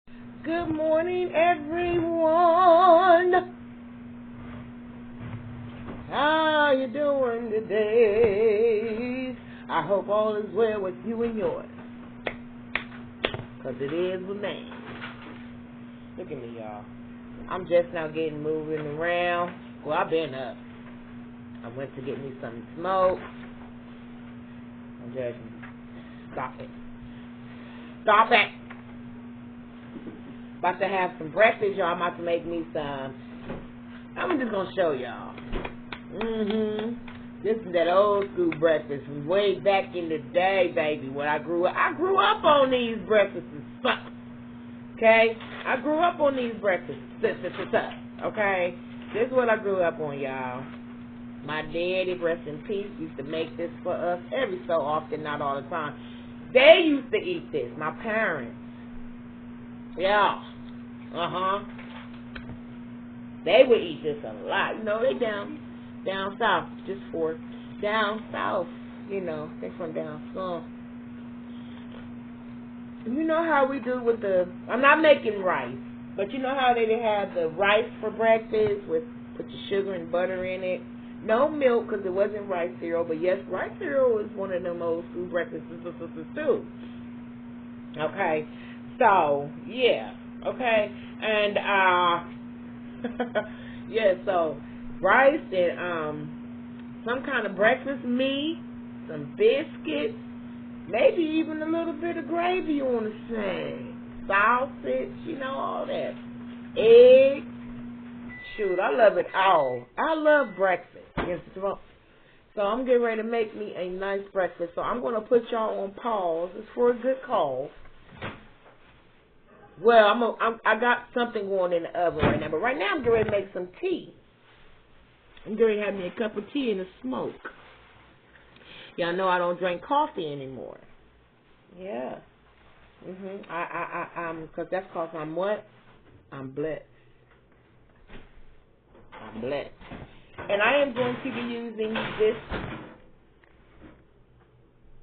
Good morning, everyone. How you doing today? I hope all is well with you and yours. Because it is with me. Look at me, y'all. I'm just now getting moving around. Well, I've been up. I went to get me some smoke. I'm just... Stop it. Stop it. About to have some breakfast, y'all. I'm about to make me some. I'm just going to show y'all. This is that old school breakfast from way back in the day, baby. When I grew up on these breakfasts. Okay? I grew up on these breakfasts. Okay? This is what I grew up on, y'all. My daddy, rest in peace, used to make this for us every so often, not all the time. They used to eat this, my parents. Yeah. They would eat this a lot. You know, they down south, just for down south. You know, they from down south. You know how we do with I'm not making rice, but you know how they have the rice for breakfast with put your sugar and butter in it. No milk because it wasn't rice cereal, but yes, rice cereal is one of them old school breakfasts too. Okay, so yeah, okay, and yeah, so rice and some kind of breakfast meat, some biscuits, maybe even a little bit of gravy on the side, sausage, you know, all that, eggs. Shoot, I love it all. I love breakfast. Yes, so I'm getting ready to make me a nice breakfast. So I'm going to put y'all on pause. It's for a good cause. Well, I got something going in the oven right now. But right now I'm getting ready to make some tea. I'm getting ready to have me a cup of tea and a smoke. Y'all know I don't drink coffee anymore. Yeah. Because that's because I'm what? I'm blessed. I'm blessed. And I am going to be using this.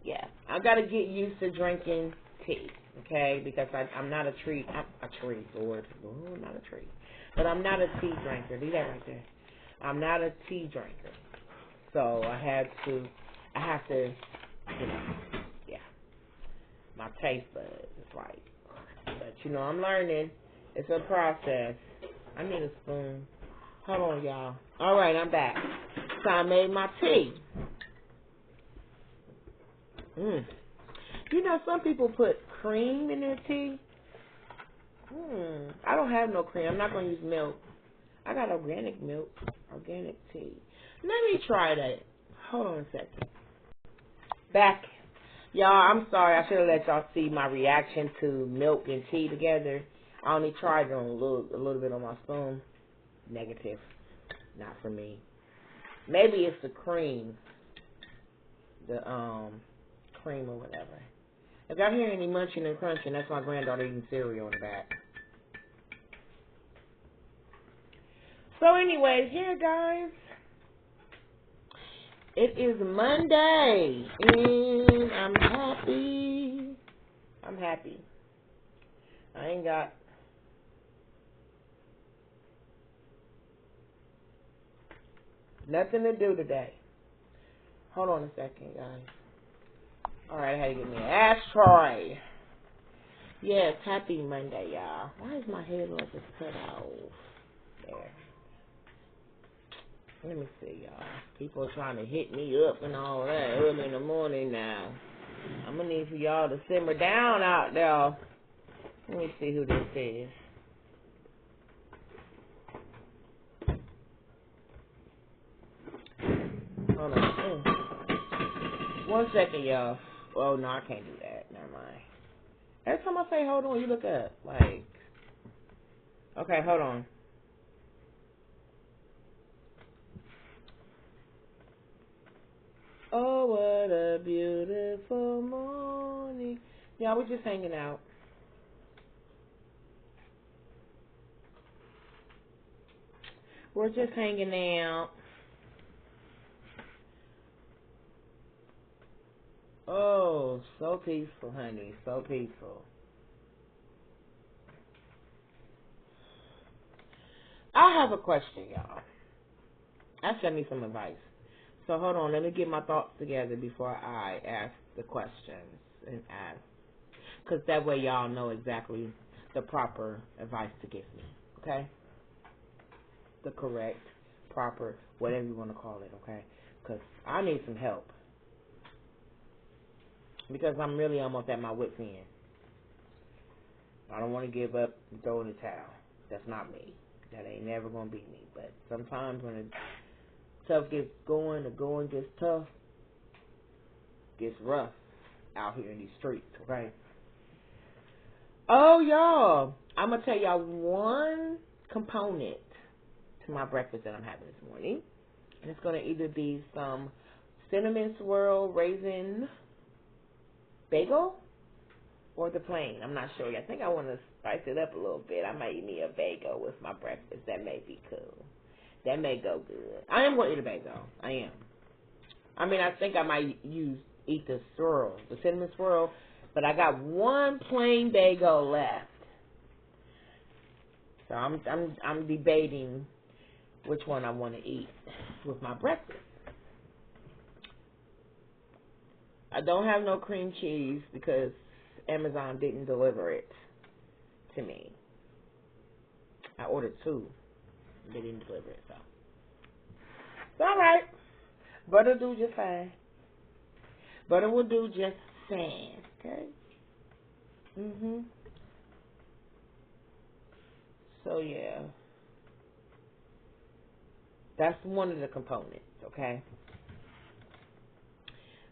Yeah, I got to get used to drinking tea, okay? Because I'm not a tree. I'm a tree, Lord. Oh, not a tree. But I'm not a tea drinker. Leave that right there. I'm not a tea drinker. So I have to, you know, yeah. My taste buds is right. But, you know, I'm learning. It's a process. I need a spoon. Hold on, y'all. All right, I'm back. So I made my tea. You know, some people put cream in their tea. I don't have no cream. I'm not going to use milk. I got organic milk, organic tea. Let me try that. Hold on a second. Back. Y'all, I'm sorry. I should have let y'all see my reaction to milk and tea together. I only tried it on a little bit on my spoon. Negative. Not for me. Maybe it's the cream. The cream or whatever. If y'all hear any munching and crunching, that's my granddaughter eating cereal in the back. So anyways, yeah, guys. It is Monday, and I'm happy. I'm happy. I ain't got nothing to do today. Hold on a second, guys. Alright, I had to get me an ashtray. Yes, happy Monday, y'all. Why is my head like it's cut off? There. Let me see, y'all. People are trying to hit me up and all that early in the morning now. I'm going to need for y'all to simmer down out there. Let me see who this is. Hold on. 1 second, y'all. Oh, no, I can't do that. Never mind. Every time I say hold on, you look up. Like, okay, hold on. Oh, what a beautiful morning. Yeah, we're just hanging out. We're just hanging out. Oh, so peaceful, honey. So peaceful. I have a question, y'all. Actually, I need some advice. So hold on, let me get my thoughts together before I ask the questions and ask. Because that way y'all know exactly the proper advice to give me, okay? The correct, proper, whatever you want to call it, okay? Because I need some help. Because I'm really almost at my wit's end. I don't want to give up and throw in the towel. That's not me. That ain't never going to be me. But sometimes when the tough gets going, the going gets tough, gets rough out here in these streets, okay? Oh, y'all. I'm going to tell y'all one component to my breakfast that I'm having this morning. And it's going to either be some cinnamon swirl raisin bagel or the plain. I'm not sure. I think I want to spice it up a little bit. I might eat me a bagel with my breakfast. That may be cool. That may go good. I am going to eat a bagel. I am. I mean, I think I might eat the swirl, the cinnamon swirl, but I got one plain bagel left. So I'm debating which one I want to eat with my breakfast. I don't have no cream cheese because Amazon didn't deliver it to me. I ordered 2. They didn't deliver it, so it's all right. Butter do just fine. Butter will do just fine. Okay. So yeah, that's one of the components. Okay.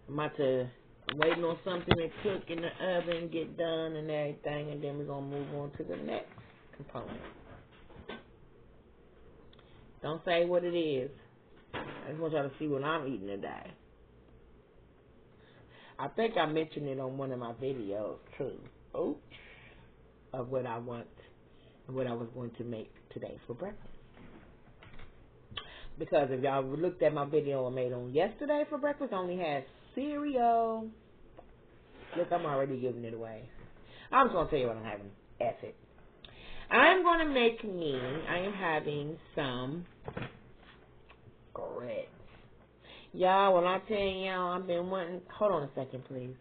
I'm about to waiting on something to cook in the oven, get done and everything, and then we're gonna move on to the next component. Don't say what it is. I just want y'all to see what I'm eating today. I think I mentioned it on one of my videos too. Oops. Of what I want and what I was going to make today for breakfast. Because if y'all looked at my video I made on yesterday for breakfast, I only had cereal. Look, I'm already giving it away. I'm just going to tell you what I'm having. F it. I am having some grits. Y'all, when I tell y'all, I've been wanting, hold on a second, please.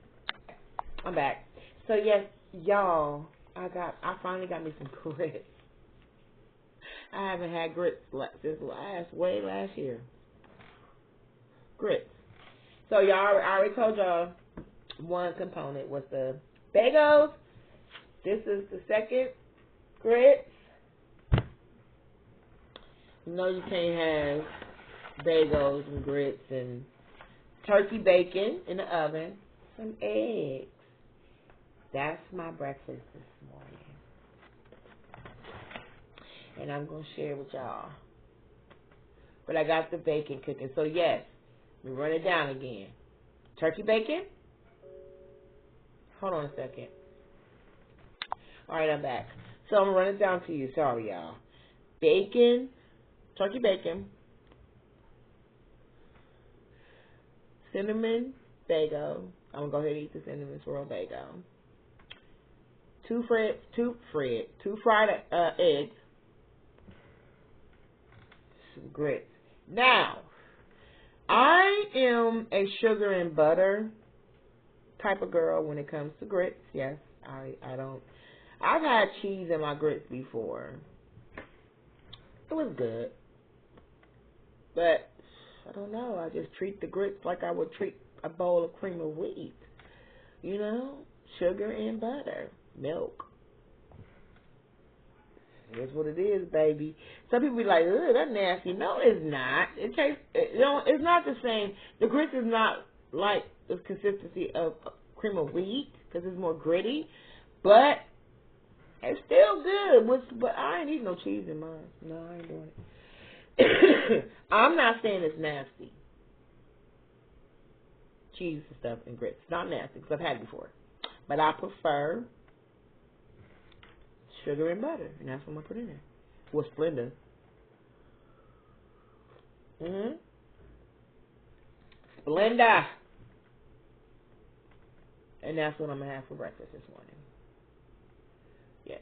I'm back. So, yes, y'all, I finally got me some grits. I haven't had grits since last year. Grits. So, y'all, I already told y'all one component was the bagels. This is the second grits. You know you can't have bagels and grits and turkey bacon in the oven. Some eggs. That's my breakfast this morning. And I'm going to share with y'all. But I got the bacon cooking. So, yes, let me run it down again. Turkey bacon. Hold on a second. All right, I'm back. So, I'm going to run it down to you. Sorry, y'all. Bacon. Turkey bacon. Cinnamon bagel. I'm going to go ahead and eat the cinnamon swirl bagel. Two fried eggs. Some grits. Now, I am a sugar and butter type of girl when it comes to grits. Yes, I don't. I've had cheese in my grits before. It was good. But, I don't know. I just treat the grits like I would treat a bowl of cream of wheat. You know? Sugar and butter. Milk. Here's what it is, baby. Some people be like, ugh, that's nasty. No, it's not. It tastes, it's not the same. The grits is not like the consistency of cream of wheat because it's more gritty. But it's still good. But I ain't eating no cheese in mine. No, I ain't doing it. I'm not saying it's nasty. Cheese and stuff and grits. Not nasty because I've had it before. But I prefer sugar and butter. And that's what I'm going to put in there. With Splenda. Splenda. And that's what I'm going to have for breakfast this morning. Yes.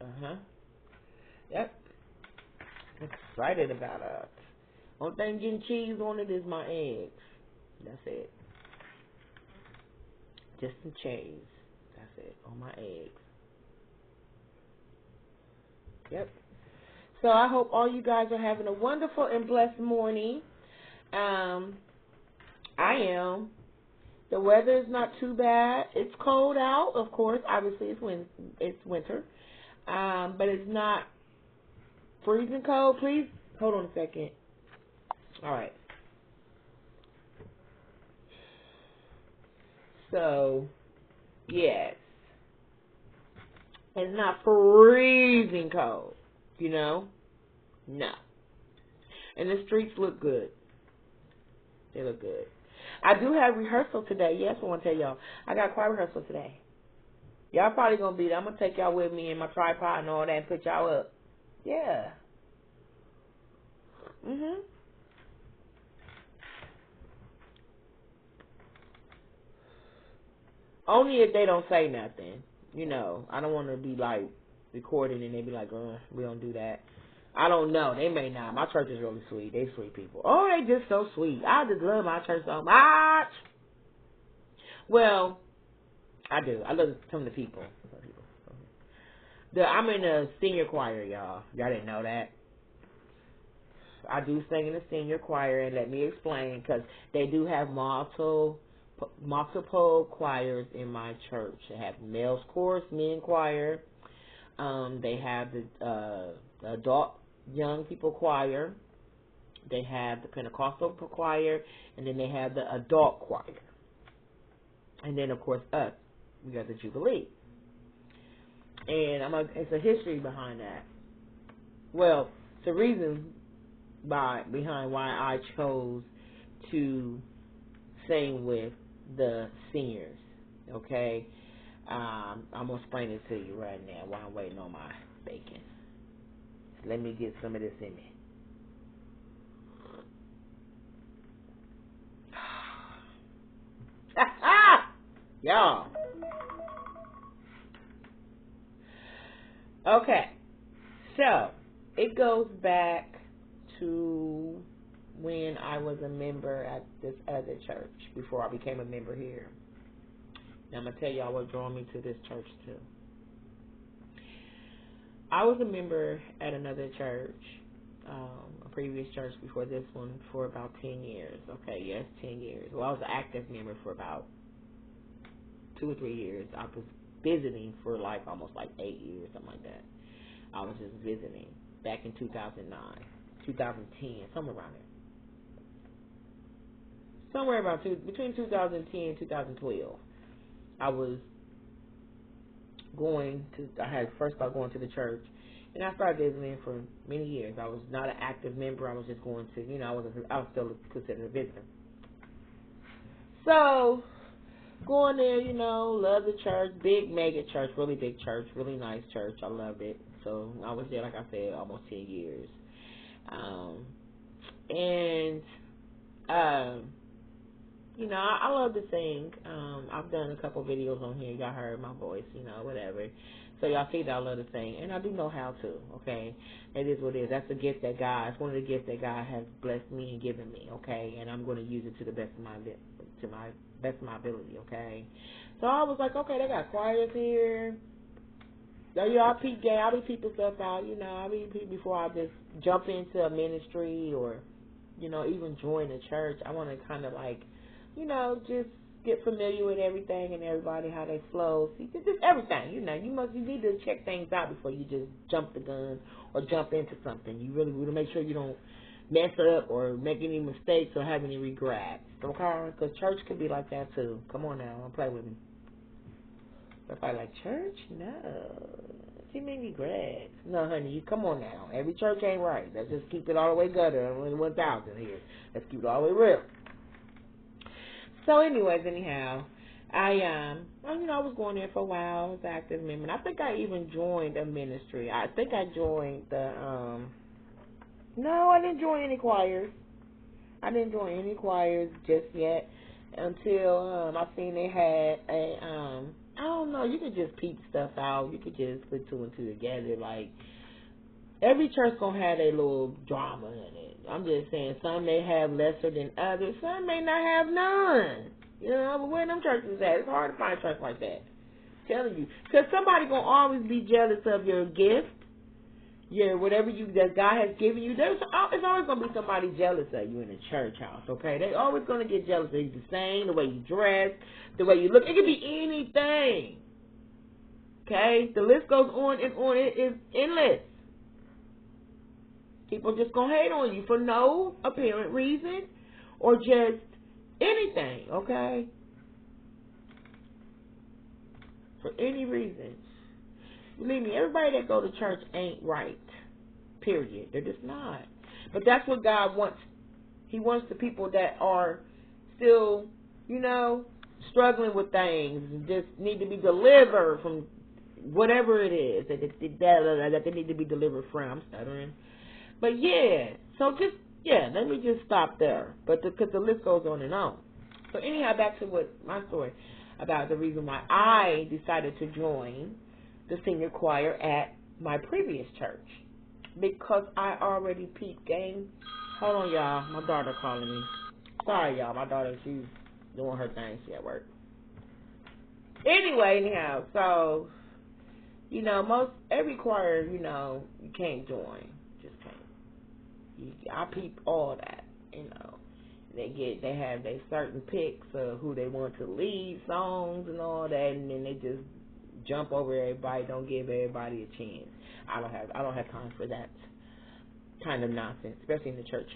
Uh-huh. Yep. Excited about it. Only thing getting cheese on it is my eggs. That's it. Just some cheese. That's it. On my eggs. Yep. So I hope all you guys are having a wonderful and blessed morning. I am. The weather is not too bad. It's cold out, of course. Obviously, it's winter. But it's not freezing cold. Please hold on a second. All right. So, yes. It's not freezing cold. You know? No. And the streets look good. They look good. I do have rehearsal today. Yes, I want to tell y'all. I got choir rehearsal today. Y'all probably going to be there. I'm going to take y'all with me and my tripod and all that and put y'all up. Yeah. Mhm. Only if they don't say nothing. You know, I don't want to be like recording and they be like, we don't do that. I don't know. They may not. My church is really sweet. They sweet people. Oh, they just so sweet. I just love my church so much. Well, I do. I love some of the people. I'm in a senior choir, y'all. Y'all didn't know that. I do sing in the senior choir, and let me explain, because they do have multiple choirs in my church. They have male's chorus, men choir. They have the adult young people choir. They have the Pentecostal choir, and then they have the adult choir. And then, of course, us. We got the Jubilee. And it's a history behind that. Well, it's a reason behind why I chose to sing with the seniors. Okay? I'm going to explain it to you right now while I'm waiting on my bacon. Let me get some of this in me. Y'all. Okay. So, it goes back to when I was a member at this other church before I became a member here. Now, I'm going to tell y'all what drew me to this church, too. I was a member at another church, a previous church before this one, for about 10 years. Okay, yes, 10 years. Well, I was an active member for about 2 or 3 years. I was visiting for almost 8 years, something like that. I was just visiting back in 2009, 2010, somewhere around there. Somewhere around between 2010 and 2012, I was I had first started going to the church, and I started visiting for many years. I was not an active member. I was just going to, I was still considered a visitor. So, going there, love the church, big mega church, really big church, really nice church. I loved it. So, I was there, like I said, almost 10 years. I love to sing. I've done a couple videos on here. Y'all heard my voice, whatever. So y'all see that I love to sing, and I do know how to. Okay, it is what it is. That's a gift that it's one of the gifts that God has blessed me and given me. Okay, and I'm going to use it to the best of my ability. Okay, so I was like, okay, they got choirs here. So I peep game. I be peeping stuff out. I be peep before I just jump into a ministry or, even join a church. I want to kind of just get familiar with everything and everybody, how they flow. See, just everything. You need to check things out before you just jump the gun or jump into something. You really want to make sure you don't mess up or make any mistakes or have any regrets. Okay? Because church can be like that too. Come on now, don't play with me. If I like church, no. She made me regrets. No, honey, you come on now. Every church ain't right. Let's just keep it all the way gutter. Only 1,000 here. Let's keep it all the way real. So, anyhow, I was going there for a while. I was an active member. And I think I even joined a ministry. I think I joined no, I didn't join any choirs. I didn't join any choirs just yet until I seen they had I don't know. You could just peep stuff out. You could just put two and two together. Like, every church gonna have their little drama in it. I'm just saying, some may have lesser than others. Some may not have none. You know, but where them churches at? It's hard to find a church like that. I'm telling you, because somebody gonna always be jealous of your gift. Yeah, whatever that God has given you, it's always gonna be somebody jealous of you in a church house. Okay, they always gonna get jealous of you. The same, the way you dress, the way you look. It could be anything. Okay, the list goes on and on. It is endless. People just gonna hate on you for no apparent reason or just anything. Okay, for any reason. Believe me, everybody that go to church ain't right. Period. They're just not. But that's what God wants. He wants the people that are still, struggling with things and just need to be delivered from whatever it is that they need to be delivered from. I'm stuttering. But yeah, so let me just stop there. But because the list goes on and on. So anyhow, back to my story about the reason why I decided to join the senior choir at my previous church, because I already peeped game. Hold on, y'all. My daughter calling me. Sorry, y'all. My daughter, she's doing her thing. She at work. Anyway, anyhow, so, every choir, you can't join. Just can't. I peep all that, They have their certain picks of who they want to lead songs and all that, and then they just jump over everybody, don't give everybody a chance. I don't have time for that kind of nonsense, especially in the church.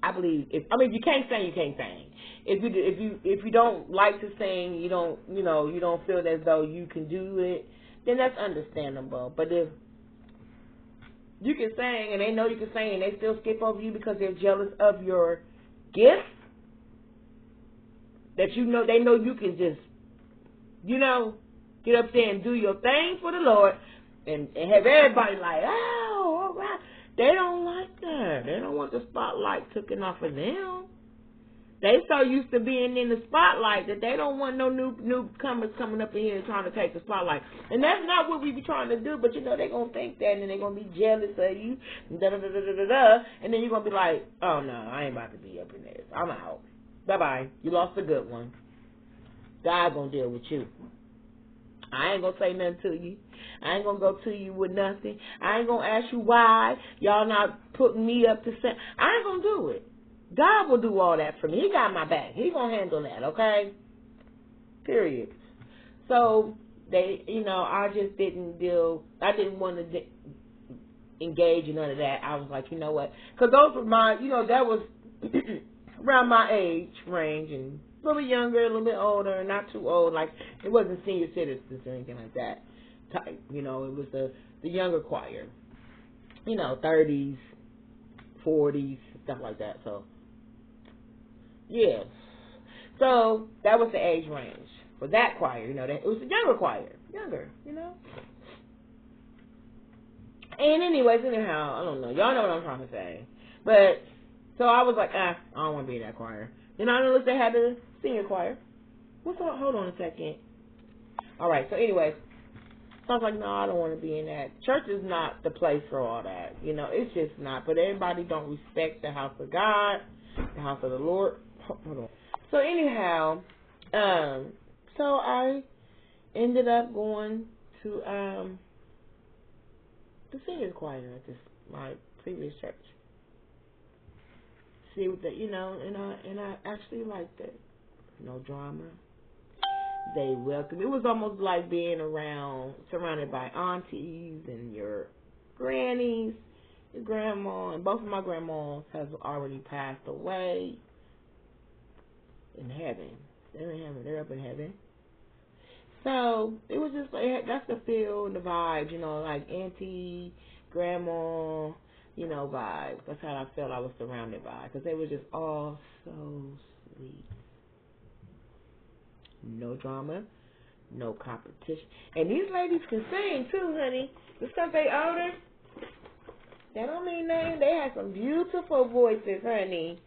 I believe if you can't sing, you can't sing. If you don't like to sing, you don't feel as though you can do it, then that's understandable. But if you can sing and they know you can sing and they still skip over you because they're jealous of your gift, that they know you can just get up there and do your thing for the Lord and have everybody like, oh, all right. They don't like that. They don't want the spotlight taken off of them. They so used to being in the spotlight that they don't want no newcomers coming up in here trying to take the spotlight. And that's not what we be trying to do, but they're going to think that, and then they're going to be jealous of you, and and then you're going to be like, oh, no, I ain't about to be up in this. I'm out. Bye-bye. You lost a good one. God going to deal with you. I ain't going to say nothing to you. I ain't going to go to you with nothing. I ain't going to ask you why y'all not putting me up to say. I ain't going to do it. God will do all that for me. He got my back. He going to handle that, okay? Period. So, I just didn't want to engage in none of that. I was like, you know what? Because those were that was around my age range and a little bit younger, a little bit older, not too old. Like, it wasn't senior citizens or anything like that type. It was the younger choir. 30s, 40s, stuff like that. So, yeah. So, that was the age range for that choir. It was a younger choir. Younger. And anyhow, I don't know. Y'all know what I'm trying to say. But, so I was like, I don't want to be in that choir. Then I noticed they had the senior choir. Hold on a second. All right, so anyway, so I was like, no, I don't want to be in that. Church is not the place for all that. It's just not. But everybody don't respect the house of God, the house of the Lord. Hold on. So anyhow, so I ended up going to the senior choir at my previous church. See what and I actually liked it. No drama. They welcome. It was almost like being surrounded by aunties and your grannies, your grandma, and both of my grandmas have already passed away in heaven. They're in heaven. They're up in heaven. So it was just like that's the feel and the vibes, like auntie, grandma, vibes. That's how I felt I was surrounded by, because they were just all so sweet. No drama, no competition. And these ladies can sing too, honey. Just because they older, that don't mean they have some beautiful voices, honey.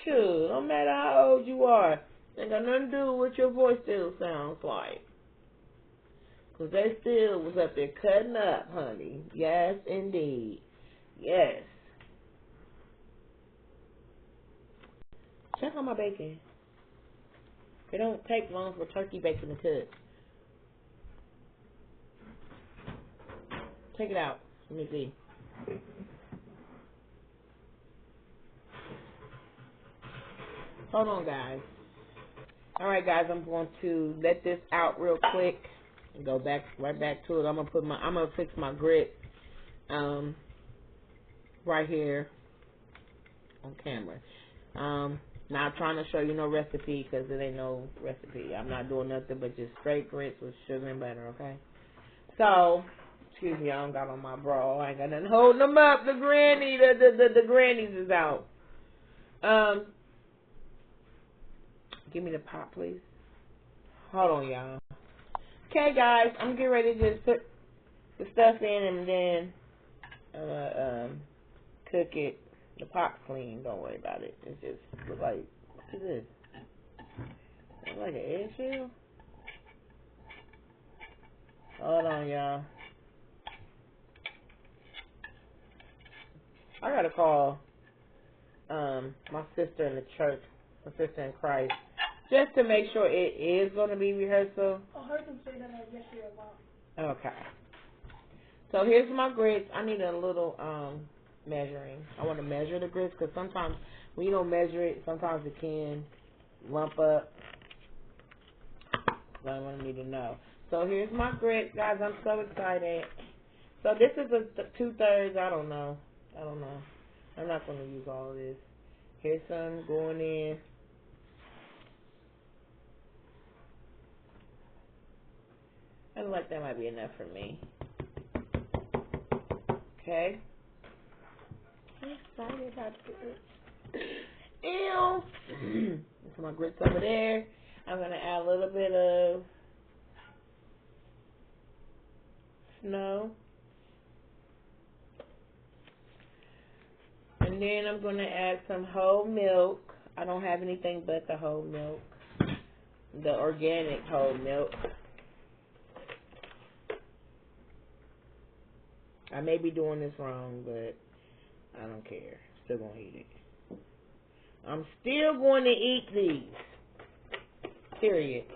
Sure, no matter how old you are. Ain't got nothing to do with what your voice still sounds like. Because they still was up there cutting up, honey. Yes, indeed. Yes. Check on my bacon. It don't take long for turkey bacon to cook. Take it out. Let me see. Hold on, guys. Alright, guys, I'm going to let this out real quick and go back right back to it. I'm gonna fix my grits right here on camera. Not trying to show you no recipe because it ain't no recipe. I'm not doing nothing but just straight grits with sugar and butter, okay? So, excuse me, I don't got on my bra. I ain't got nothing holding them up. The grannies is out. Give me the pot, please. Hold on, y'all. Okay, guys, I'm getting ready to just put the stuff in and then cook it. The pot's clean. Don't worry about it. It's just look like, what is this? Look like an eggshell? Hold on, y'all. I gotta call my sister in the church, my sister in Christ, just to make sure it is going to be rehearsal. I heard them say that yesterday a lot. Okay. So here's my grits. I need a little measuring. I want to measure the grits because sometimes when you don't measure it, sometimes it can lump up. So I want me to know. So here's my grits, guys. I'm so excited. So this is a 2/3. I don't know. I'm not going to use all of this. Here's some going in. I feel like that might be enough for me. Okay. I'm excited about this. Ew. Put my grits over there. I'm going to add a little bit of snow. And then I'm going to add some whole milk. I don't have anything but the whole milk. The organic whole milk. I may be doing this wrong, but I don't care. Still going to eat it. I'm still going to eat these. Period.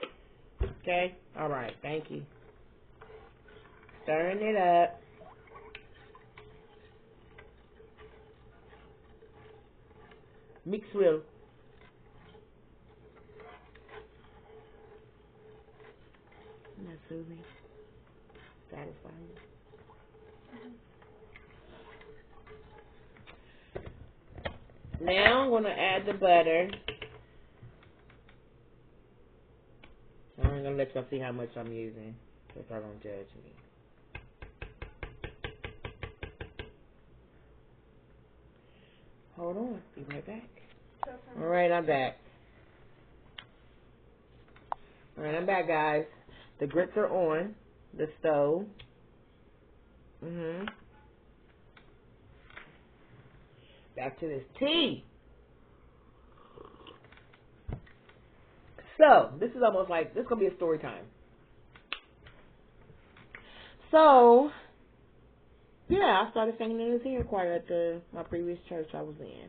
Okay? Alright, thank you. Stirring it up. Mix well. Isn't that soothing? Satisfying. Now I'm going to add the butter. I'm going to let y'all see how much I'm using, if y'all don't judge me. Hold on. Be right back. Alright, I'm back. Alright, I'm back, guys. The grits are on the stove. Back to this tea. So, this is almost like, this is going to be a story time. So, yeah, I started singing in the senior choir at my previous church I was in.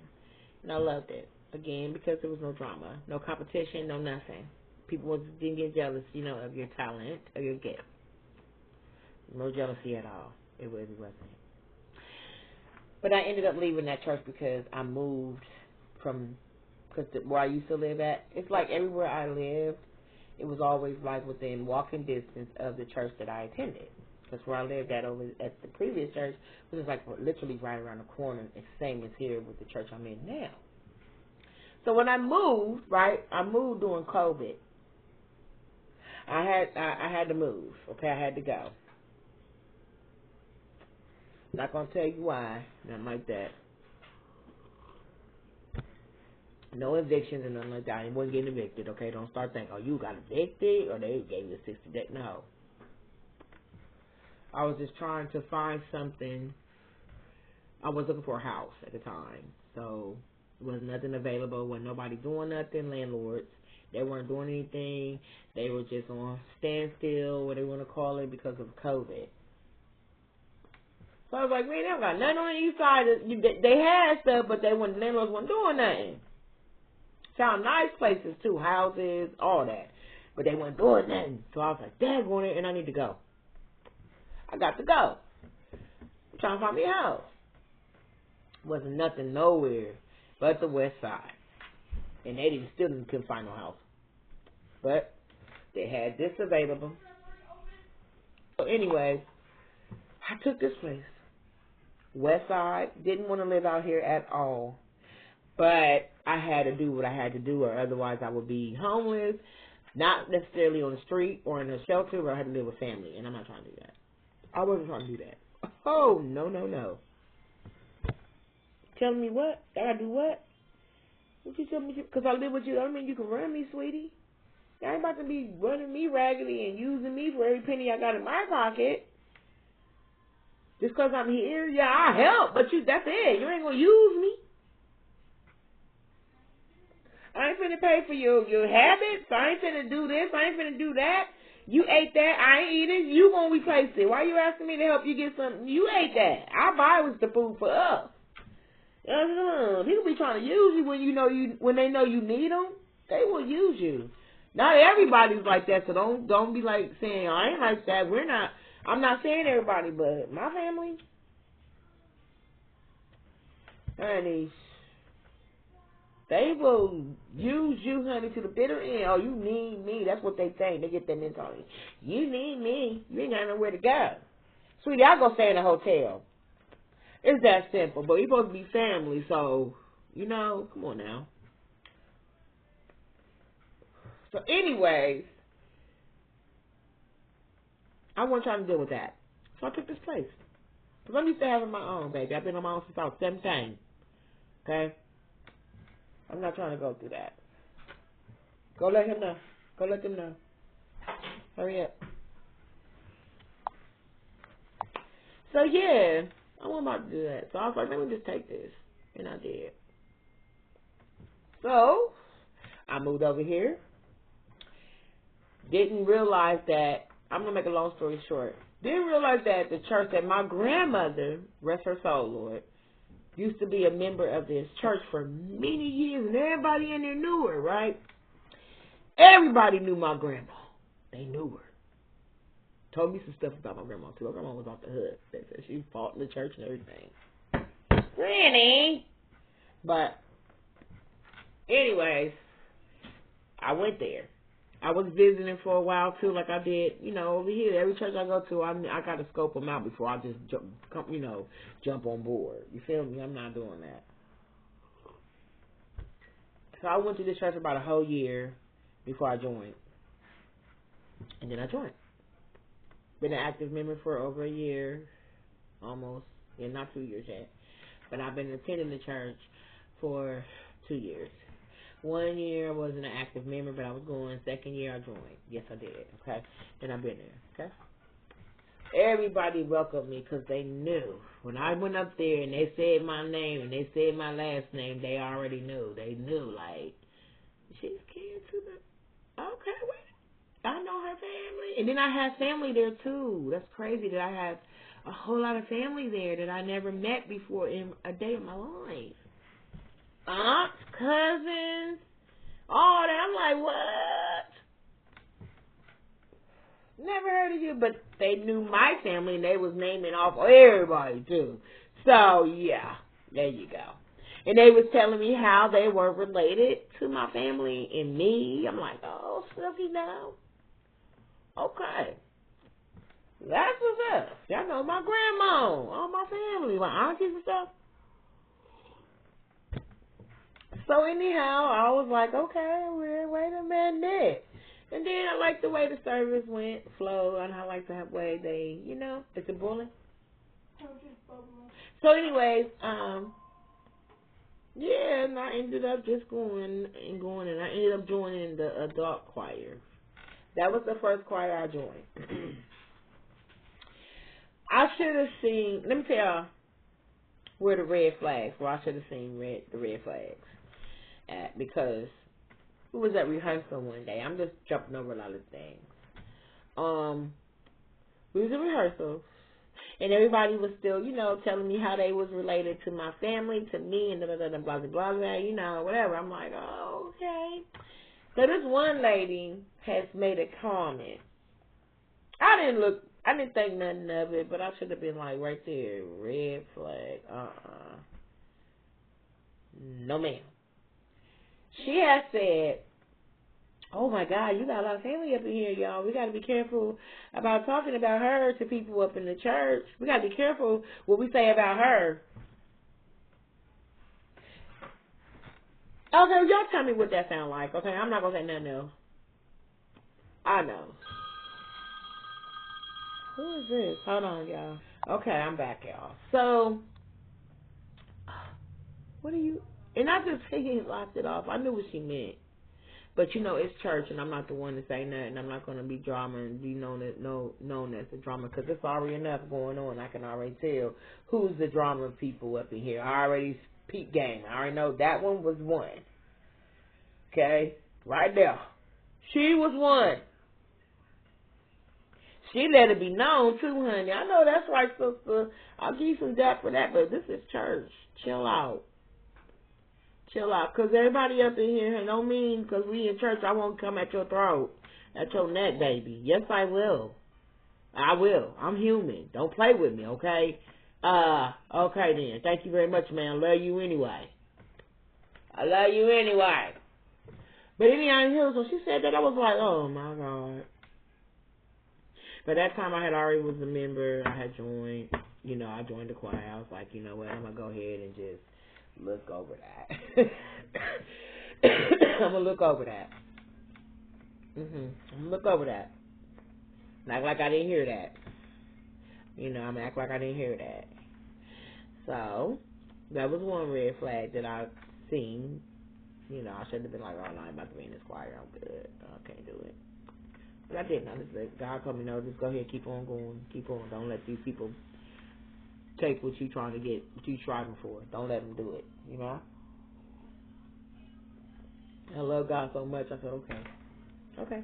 And I loved it. Again, because there was no drama, no competition, no nothing. People didn't get jealous, of your talent or your gift. No jealousy at all. It really wasn't. But I ended up leaving that church because I moved because where I used to live at, it's like everywhere I lived, it was always like within walking distance of the church that I attended. Because where I lived over at the previous church, which is like literally right around the corner, it's same as here with the church I'm in now. So when I moved, I moved during COVID. I had to move. Okay, I had to go. Not gonna tell you why, nothing like that. No evictions and nothing like that. I wasn't getting evicted. Okay, don't start thinking, oh, you got evicted or they gave you a 60-day. No, I was just trying to find something. I was looking for a house at the time, so there was nothing available. Wasn't nobody doing nothing. Landlords, They weren't doing anything. They were just on standstill, what they want to call it, because of COVID. So I was like, man, they don't got nothing on the east side. They had stuff, but landlords weren't doing nothing. Sound nice places too, houses, all that. But they weren't doing nothing. So I was like, dang, going there, and I need to go. I got to go. I'm trying to find me a house. Wasn't nothing nowhere but the west side. And they still couldn't find no house. But they had this available. So anyway, I took this place. West side. Didn't want to live out here at all. But I had to do what I had to do, or otherwise I would be homeless. Not necessarily on the street or in a shelter, but I had to live with family. And I'm not trying to do that. I wasn't trying to do that. Oh, no, no, no. Telling me what? I gotta do what? What you tell me? Because I live with you, I don't mean you can run me, sweetie. I ain't about to be running me raggedy and using me for every penny I got in my pocket. Just because I'm here, yeah, I'll help, but that's it. You ain't going to use me. I ain't finna pay for your habits. I ain't finna do this. I ain't finna do that. You ate that. I ain't eat it. You gonna replace it. Why you asking me to help you get something? You ate that. I buy was the food for us. People be trying to use you when they know you need them. They will use you. Not everybody's like that, so don't be like saying I ain't like that. We're not. I'm not saying everybody, but my family, honey, they will use you, honey, to the bitter end. Oh, you need me. That's what they think. They get that mentality. You need me. You ain't got nowhere to go. Sweetie, I'll go stay in a hotel. It's that simple. But we're supposed to be family, so, come on now. So, anyways, I wasn't trying to deal with that. So I took this place. Because I'm used to having my own, baby. I've been on my own since I was 17. Okay? I'm not trying to go through that. Go let him know. Go let them know. Hurry up. So, yeah, I wasn't about to do that. So I was like, let me just take this. And I did. So, I moved over here. Didn't realize that, I'm going to make a long story short. Didn't realize that the church that my grandmother, rest her soul, Lord, used to be a member of this church for many years, and everybody in there knew her, right? Everybody knew my grandma. They knew her. Told me some stuff about my grandma, too. My grandma was off the hood. They said she fought in the church and everything. Granny! But, anyways, I went there. I was visiting for a while, too, like I did, over here. Every church I go to, I got to scope them out before I just jump on board. You feel me? I'm not doing that. So I went to this church about a whole year before I joined. And then I joined. Been an active member for over a year, almost. Yeah, not 2 years yet. But I've been attending the church for 2 years. 1 year I wasn't an active member, but I was going. 2nd year I joined. Yes, I did. Okay? And I've been there. Okay? Everybody welcomed me because they knew. When I went up there and they said my name and they said my last name, they already knew. They knew, like, she's kin to the... Okay, wait. I know her family. And then I had family there, too. That's crazy that I had a whole lot of family there that I never met before in a day of my life. Aunts, cousins, all that. I'm like, what? Never heard of you, but they knew my family, and they was naming off everybody, too. So, yeah, there you go. And they was telling me how they were related to my family and me. I'm like, oh, Snooky now. Okay. That's what's up. Y'all know my grandma, all my family, my aunties and stuff. So anyhow, I was like, okay, wait a minute. And then I like the way the service went, flow, and I like the way they, it's a bullet. So anyways, yeah, and I ended up just going, and I ended up joining the adult choir. That was the first choir I joined. I should have seen, let me tell y'all where the red flags, I should have seen the red flags at, because we was at rehearsal one day. I'm just jumping over a lot of things. We was in rehearsal, and everybody was still, telling me how they was related to my family, to me, and blah, blah, blah, whatever. I'm like, oh, okay. So this one lady has made a comment. I didn't think nothing of it, but I should have been like right there, red flag. No, ma'am. She has said, oh my God, you got a lot of family up in here, y'all. We got to be careful about talking about her to people up in the church. We got to be careful what we say about her. Okay, y'all tell me what that sound like, okay? I'm not going to say nothing else. I know. Who is this? Hold on, y'all. Okay, I'm back, y'all. So, what are you... And I just locked it off. I knew what she meant. But, it's church, and I'm not the one to say nothing. I'm not going to be drama and be known as the drama, because there's already enough going on. I can already tell who's the drama people up in here. I already peep game. I already know that one was one. Okay? Right there. She was one. She let it be known, too, honey. I know that's right, sister. I'll give you some debt for that, but this is church. Chill out. Chill out, because everybody up in here, don't mean because we in church, I won't come at your throat, at your neck, baby. Yes, I will. I will. I'm human. Don't play with me, okay? Okay then. Thank you very much, man. Love you anyway. I love you anyway. But anyhow, so she said that, I was like, oh my God. But that time I had already was a member. I had joined, I joined the choir. I was like, you know what, I'm going to go ahead and just look over that. I'm going to look over that. I'm going to look over that. Act like I didn't hear that. I'm going to act like I didn't hear that. So, that was one red flag that I seen. I should have been like, oh, no, I'm about to be in this choir. I'm good. I can't do it. But I didn't. I just let God told me, no, just go ahead, keep on going. Keep on. Don't let these people take what you trying to get, what you striving for. Don't let them do it, I love God so much. I said, okay.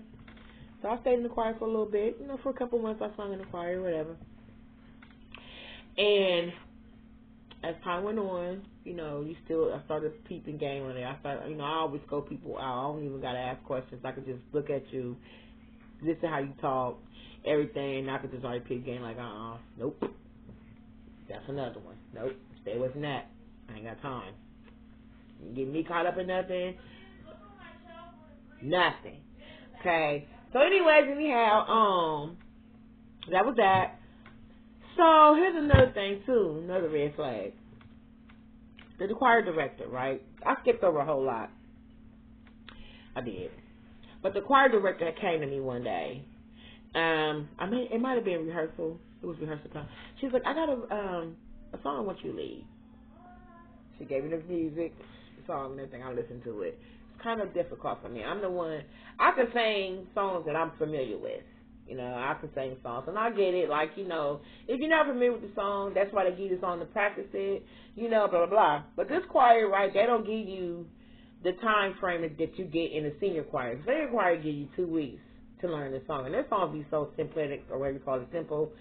So I stayed in the choir for a little bit. For a couple months I sung in the choir, whatever. And as time went on, I started peeping game on it. I always go people out. I don't even got to ask questions. I could just look at you, listen how you talk, everything. And I could just already peep game like, nope. That's another one. Nope. Stay away from that. I ain't got time. You get me caught up in nothing. Nothing. Okay. So anyways, anyhow, that was that. So here's another thing too, another red flag. The choir director, right? I skipped over a whole lot. I did. But the choir director came to me one day. It might have been rehearsal. It was rehearsal time. She was like, I got a song I want you to lead. She gave me the music, the song, and everything. I listened to it. It's kind of difficult for me. I'm the one, I can sing songs that I'm familiar with. I can sing songs. And I get it, like, if you're not familiar with the song, that's why they give you the song to practice it, blah, blah, blah. But this choir, right, they don't give you the time frame that you get in the senior choir. The senior choir give you 2 weeks to learn the song. And their songs be so simplistic, or whatever you call it, simple.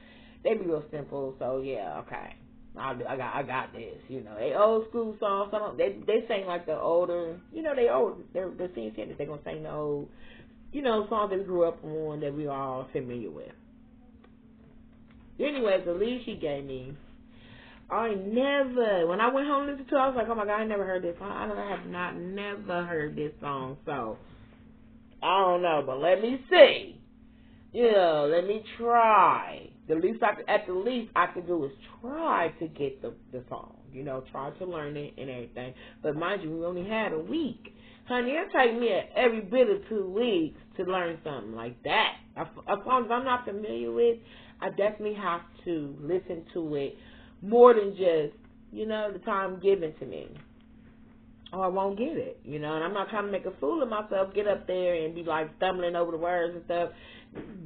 They be real simple, so yeah, okay. I got this, They old school songs. They sing like the older, they old. They're senior singers. They're gonna sing the old, songs that we grew up on that we are all familiar with. Anyways, the lead she gave me, when I went home and listened to it, I was like, oh my God, I never heard this song. I have never heard this song. So I don't know, but let me see. Let me try. At the least I could do is try to get the song. Try to learn it and everything. But mind you, we only had a week. Honey, it'll take me every bit of 2 weeks to learn something like that. As long as I'm not familiar with, I definitely have to listen to it more than just, the time given to me. Or I won't get it, and I'm not trying to make a fool of myself, get up there and be like stumbling over the words and stuff,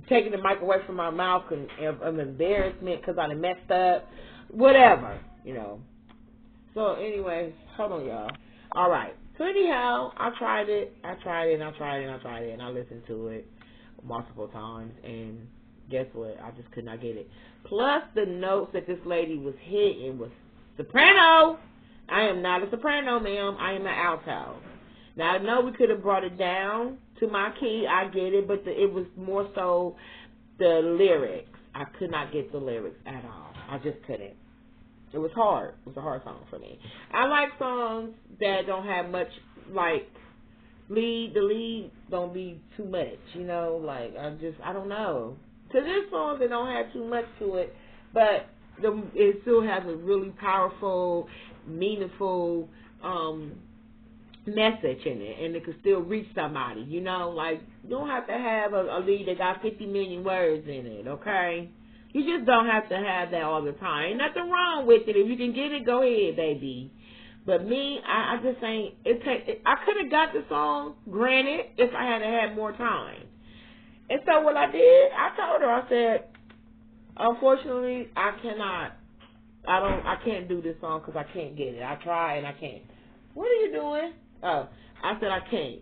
taking the mic away from my mouth of embarrassment because I done messed up, whatever, So anyway, hold on, y'all. All right. So anyhow, I tried it, and I listened to it multiple times, and guess what? I just could not get it. Plus, the notes that this lady was hitting was soprano. I am not a soprano, ma'am. I am an alto. Now, I know we could have brought it down to my key. I get it, but it was more so the lyrics. I could not get the lyrics at all. I just couldn't. It was hard. It was a hard song for me. I like songs that don't have much, like, the lead don't be too much, you know, like, I don't know. Because there's songs that don't have too much to it, but it still has a really powerful, meaningful, message in it, and it could still reach somebody, you know, like, you don't have to have a lead that got 50 million words in it, okay? You just don't have to have that all the time. Ain't nothing wrong with it. If you can get it, go ahead, baby. But me, I just ain't, I could have got the song, granted, if I had more time. And so what I did, I told her, I said, unfortunately, I can't do this song because I can't get it. I try and I can't. What are you doing? Oh, I said I can't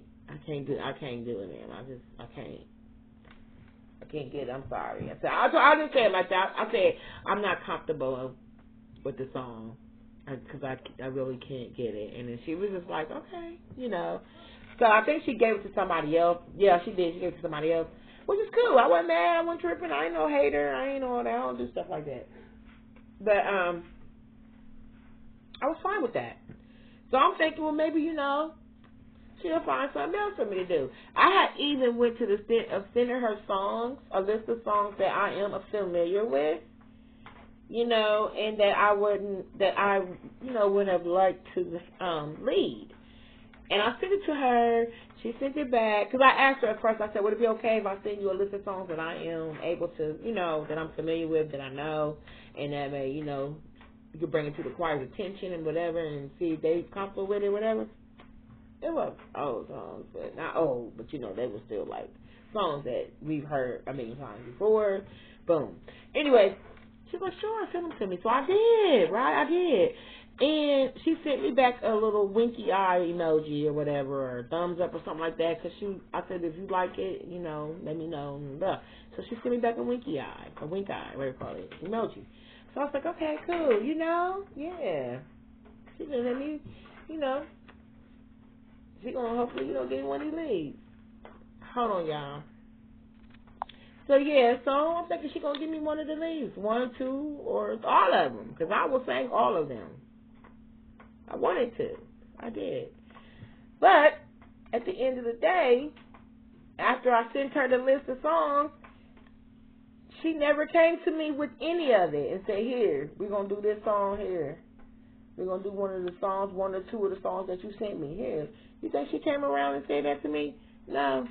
do it, man. I can't get it. I'm sorry. I didn't say it like that. I said I'm not comfortable with the song because I really can't get it. And then she was just like, okay, you know. So I think she gave it to somebody else. Yeah, she did. She gave it to somebody else, which is cool. I wasn't mad. I wasn't tripping. I ain't no hater. I ain't all that. I don't do stuff like that. But I was fine with that. So I'm thinking, well, maybe, you know, she'll find something else for me to do. I had even went to the extent of sending her songs, a list of songs that I am familiar with, you know, and that I wouldn't have liked to lead. And I sent it to her. She sent it back. Because I asked her at first, I said, would it be okay if I send you a list of songs that I am able to, you know, that I'm familiar with, that I know, and that may, you know, you could bring it to the choir's attention and whatever, and see if they're comfortable with it, whatever. It was old songs, but not old, but you know, they were still like songs that we've heard a million times before. Boom. Anyway, she was like, sure, send them to me. So I did, right? I did. And she sent me back a little winky eye emoji or whatever, or thumbs up or something like that, because I said, if you like it, you know, let me know. Blah. So she sent me back a winky eye, a wink eye, whatever you call it, emoji. So I was like, okay, cool, you know, yeah. She gonna let me, you know, she gonna hopefully, you know, get one of these leads. Hold on, y'all. So yeah, so I'm thinking she gonna give me one of the leads, 1, 2, or all of them, because I will sing all of them. I wanted to, I did. But at the end of the day, after I sent her the list of songs, she never came to me with any of it and said, here, we're going to do this song here. We're going to do one of the songs, 1 or 2 of the songs that you sent me here. You think she came around and said that to me? No.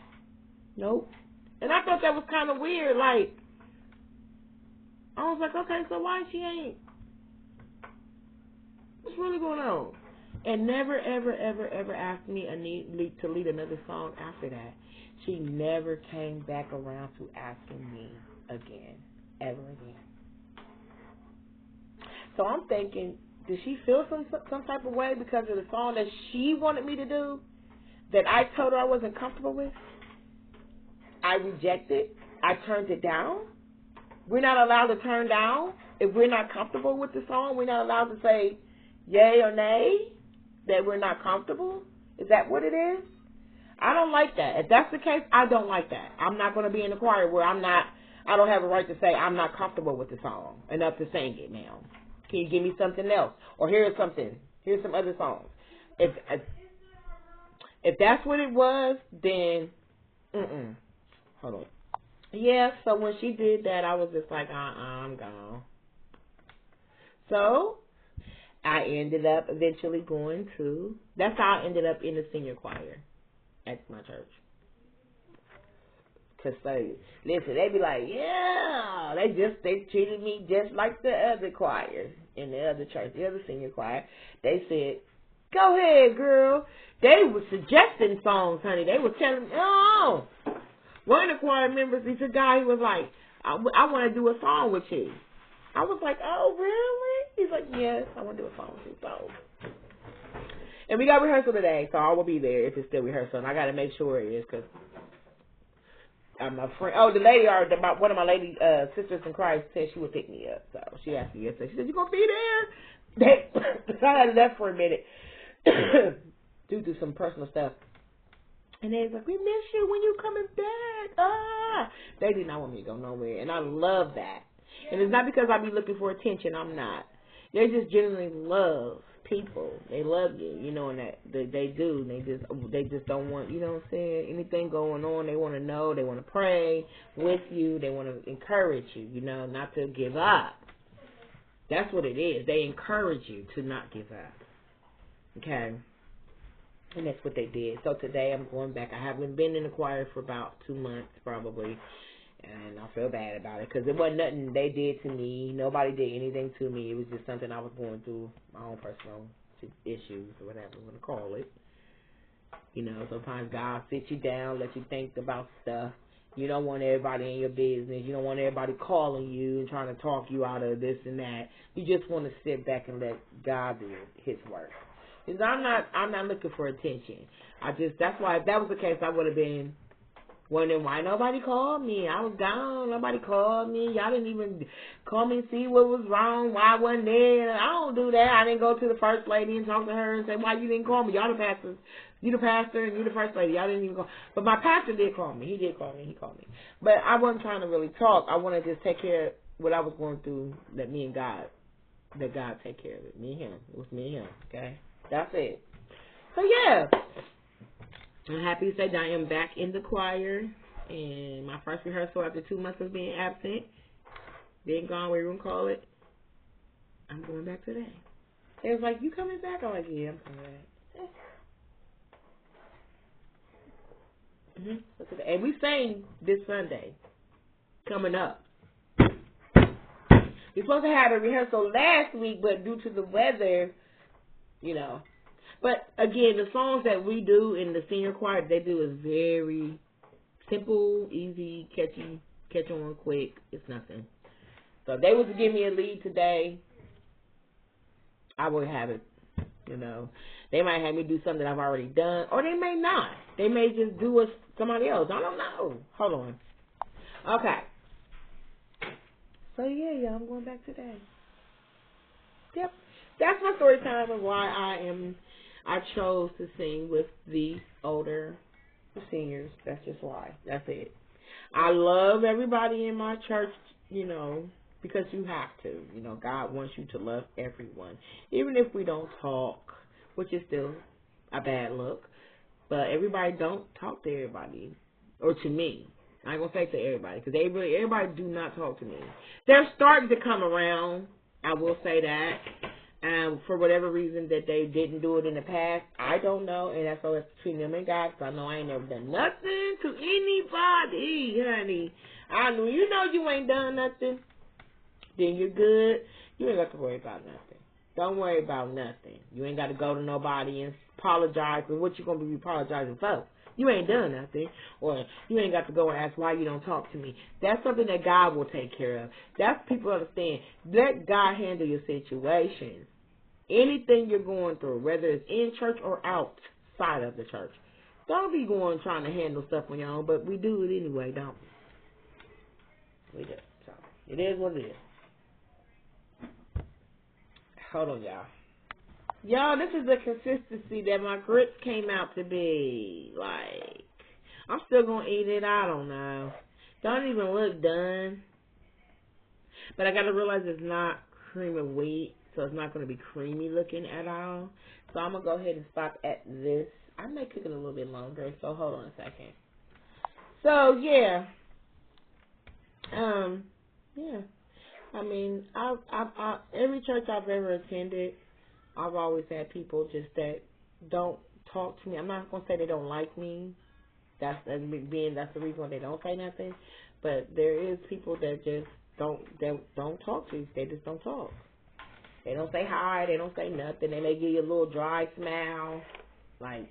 Nope. And I thought that was kind of weird. Like, I was like, okay, so why she ain't? What's really going on? And never, ever, ever, ever asked me to lead another song after that. She never came back around to asking me again, ever again. So I'm thinking, did she feel some type of way because of the song that she wanted me to do that I told her I wasn't comfortable with? I rejected. I turned it down. We're not allowed to turn down. If we're not comfortable with the song, we're not allowed to say yay or nay that we're not comfortable. Is that what it is? I don't like that. If that's the case, I don't like that. I'm not going to be in the choir where I don't have a right to say I'm not comfortable with the song enough to sing it now. Can you give me something else? Or here's something. Here's some other songs. If that's what it was, then hold on. Yeah, so when she did that, I was just like, I'm gone. So I ended up eventually going to, that's how I ended up in the senior choir at my church. Because, listen, they be like, yeah, they treated me just like the other choirs in the other church, the other senior choir. They said, go ahead, girl. They were suggesting songs, honey. They were telling me, oh. One of the choir members, he's a guy who was like, I want to do a song with you. I was like, oh, really? He's like, yes, I want to do a song with you. So And we got rehearsal today, so I will be there if it's still rehearsal. And I got to make sure it is because I'm a friend. Oh, the lady, one of my lady sisters in Christ said she would pick me up. So she asked me yesterday. She said, "You gonna be there?" I had left for a minute due to some personal stuff. And they was like, "We miss you when you coming back." They did not want me to go nowhere, and I love that. And it's not because I be looking for attention. I'm not. They just genuinely love people. They love you, you know, and that they do. They just don't want, you know what I'm saying, anything going on. They want to know. They want to pray with you. They want to encourage you, you know, not to give up. That's what it is. They encourage you to not give up. Okay. And that's what they did. So today I'm going back. I haven't been in the choir for about 2 months probably. And I feel bad about it because it wasn't nothing they did to me. Nobody did anything to me. It was just something I was going through, my own personal issues or whatever you want to call it. You know, sometimes God sits you down, let you think about stuff. You don't want everybody in your business. You don't want everybody calling you and trying to talk you out of this and that. You just want to sit back and let God do His work. Because I'm not looking for attention. That's why if that was the case, I would have been wondering why nobody called me. I was gone. Nobody called me. Y'all didn't even call me and see what was wrong, why I wasn't there. I don't do that. I didn't go to the first lady and talk to her and say, why you didn't call me? Y'all the pastors. You the pastor and you the first lady. Y'all didn't even call. But my pastor did call me. He did call me. He called me. But I wasn't trying to really talk. I wanted to just take care of what I was going through, let God take care of it. Me and him. It was me and him. Okay? That's it. So, yeah. I'm happy to say that I am back in the choir, and my first rehearsal after 2 months of being absent, being gone, whatever you want to call it, I'm going back today. They was like, you coming back? I'm like, yeah, I'm coming back. And we sang this Sunday, coming up. We supposed to have a rehearsal last week, but due to the weather, you know. But, again, the songs that we do in the senior choir, they do is very simple, easy, catchy, catch on quick. It's nothing. So if they was to give me a lead today, I would have it, you know. They might have me do something I've already done, or they may not. They may just do it somebody else. I don't know. Hold on. Okay. So, yeah, I'm going back today. Yep. That's my story time of why I chose to sing with the seniors. That's just why. That's it. I love everybody in my church, you know, because you have to. You know, God wants you to love everyone. Even if we don't talk, which is still a bad look. But everybody don't talk to everybody. Or to me. I ain't going to say to everybody. Because everybody do not talk to me. They're starting to come around. I will say that. For whatever reason that they didn't do it in the past, I don't know, and that's always between them and God, because I know I ain't never done nothing to anybody, honey. I know you know you ain't done nothing, then you're good. You ain't got to worry about nothing. Don't worry about nothing. You ain't got to go to nobody and apologize for what you going to be apologizing for. You ain't done nothing, or you ain't got to go and ask why you don't talk to me. That's something that God will take care of. That's people understand. Let God handle your situation. Anything you're going through, whether it's in church or outside of the church. Don't be going trying to handle stuff on your own, but we do it anyway, don't we? We do. So, it is what it is. Hold on, y'all. Y'all, this is the consistency that my grits came out to be. Like, I'm still going to eat it. I don't know. Don't even look done. But I got to realize it's not cream of wheat, so it's not going to be creamy looking at all. So I'm going to go ahead and stop at this. I may cook it a little bit longer, so hold on a second. So, yeah. Yeah. I mean, I every church I've ever attended, I've always had people just that don't talk to me. I'm not going to say they don't like me. That's the reason why they don't say nothing. But there is people that just don't talk to you. They just don't talk. They don't say hi. They don't say nothing. They may give you a little dry smile, like,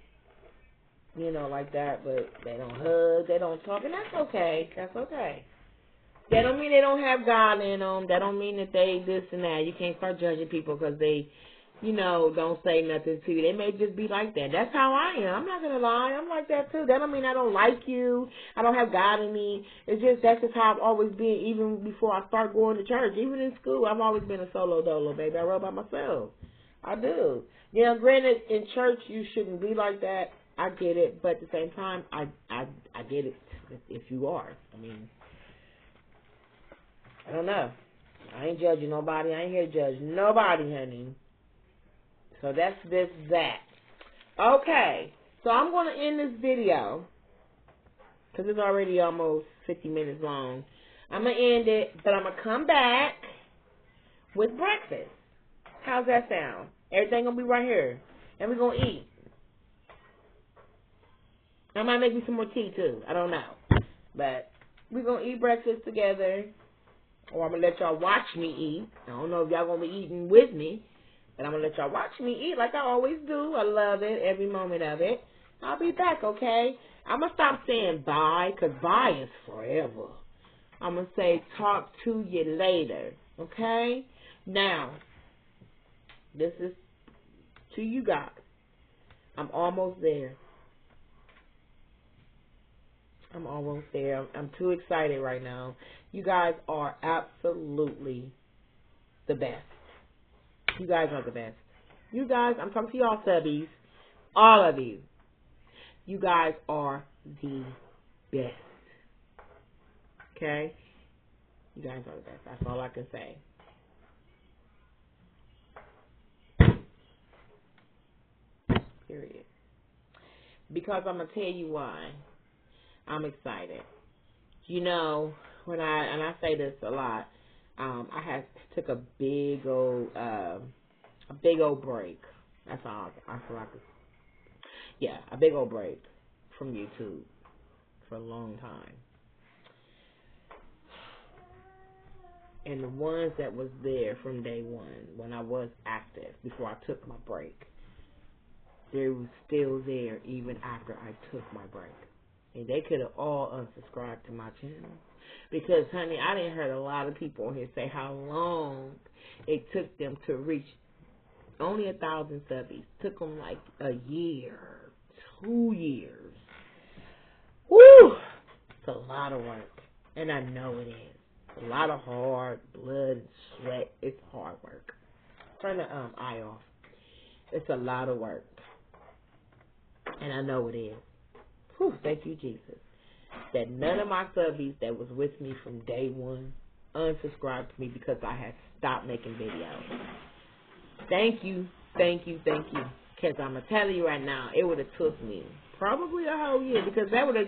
you know, like that. But they don't hug. They don't talk. And that's okay. That's okay. That don't mean they don't have God in them. That don't mean that they this and that. You can't start judging people because they don't say nothing to you. They may just be like that. That's how I am. I'm not going to lie. I'm like that too. That don't mean I don't like you. I don't have God in me. It's just, that's just how I've always been, even before I start going to church. Even in school, I've always been a solo dolo, baby. I roll by myself. I do. Granted, in church, you shouldn't be like that. I get it. But at the same time, I get it if you are. I mean, I don't know. I ain't judging nobody. I ain't here to judge nobody, honey. So that's that. Okay. So I'm going to end this video because it's already almost 50 minutes long. I'm going to end it, but I'm going to come back with breakfast. How's that sound? Everything going to be right here. And we're going to eat. I might make me some more tea, too. I don't know. But we're going to eat breakfast together. Or I'm going to let y'all watch me eat. I don't know if y'all going to be eating with me. But I'm going to let y'all watch me eat like I always do. I love it. Every moment of it. I'll be back, okay? I'm going to stop saying bye. Because bye is forever. I'm going to say talk to you later. Okay? Now, this is to you guys. I'm almost there. I'm almost there. I'm too excited right now. You guys are absolutely the best. You guys are the best. You guys, I'm talking to y'all subbies. All of you. You guys are the best. Okay? You guys are the best. That's all I can say. Period. Because I'm going to tell you why. I'm excited. When I say this a lot, I took a big old break. That's all I feel like. Yeah, a big old break from YouTube for a long time. And the ones that was there from day one, when I was active, before I took my break, they were still there even after I took my break. And they could have all unsubscribed to my channel. Because, honey, I didn't heard a lot of people on here say how long it took them to reach only 1,000 subbies. Took them like a year, 2 years. Woo! It's a lot of work. And I know it is. It's a lot of hard blood and sweat. It's hard work. Turn the eye off. It's a lot of work. And I know it is. Whew, thank you, Jesus. That none of my subbies that was with me from day one unsubscribed to me because I had stopped making videos. Thank you. Because I'm going to tell you right now, it would have took me probably a whole year, because that would have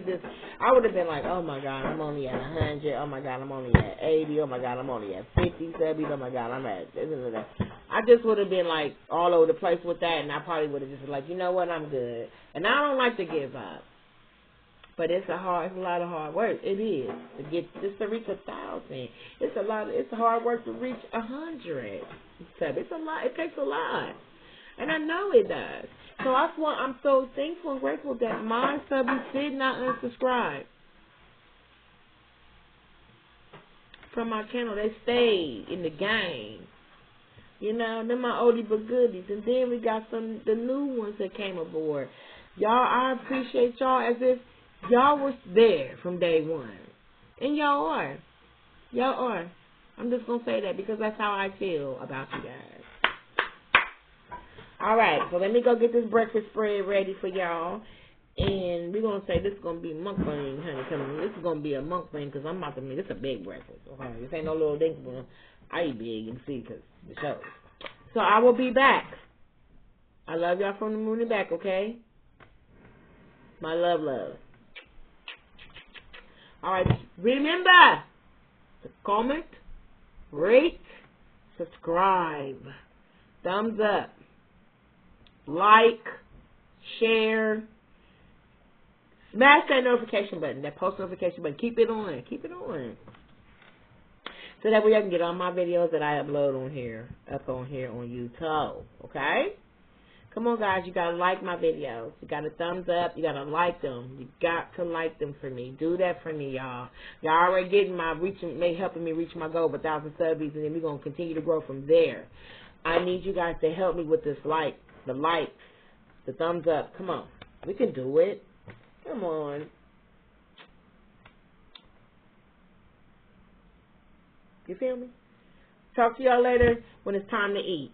I would have been like, oh my God, I'm only at 100. Oh my God, I'm only at 80. Oh my God, I'm only at 50 subbies. Oh my God, I'm at this and that. I just would have been like all over the place with that, and I probably would have just been like, you know what, I'm good. And I don't like to give up. But it's a lot of hard work. It is to reach 1,000. It's hard work to reach 100. It's a lot. It takes a lot, and I know it does. So I'm so thankful and grateful that my subbies did not unsubscribe from my channel. They stayed in the game. They're my oldie but goodies, and then we got the new ones that came aboard. Y'all, I appreciate y'all as if y'all was there from day one. And y'all are. Y'all are. I'm just going to say that because that's how I feel about you guys. Alright, so let me go get this breakfast spread ready for y'all. And we're going to say this is going to be mukbang, honey. This is going to be a mukbang because I'm about to make this a big breakfast. Okay? This ain't no little dink. I eat big, you can see, because the show. So I will be back. I love y'all from the moon and back, okay? My love. Alright, remember to comment, rate, subscribe, thumbs up, like, share, smash that notification button, that post notification button. Keep it on. So that way I can get all my videos that I upload on here, up on YouTube, okay? Come on, guys. You got to like my videos. You got to thumbs up. You got to like them. You got to like them for me. Do that for me, y'all. Y'all already getting helping me reach my goal of 1,000 subbies, and then we're going to continue to grow from there. I need you guys to help me with this the likes, the thumbs up. Come on. We can do it. Come on. You feel me? Talk to y'all later when it's time to eat.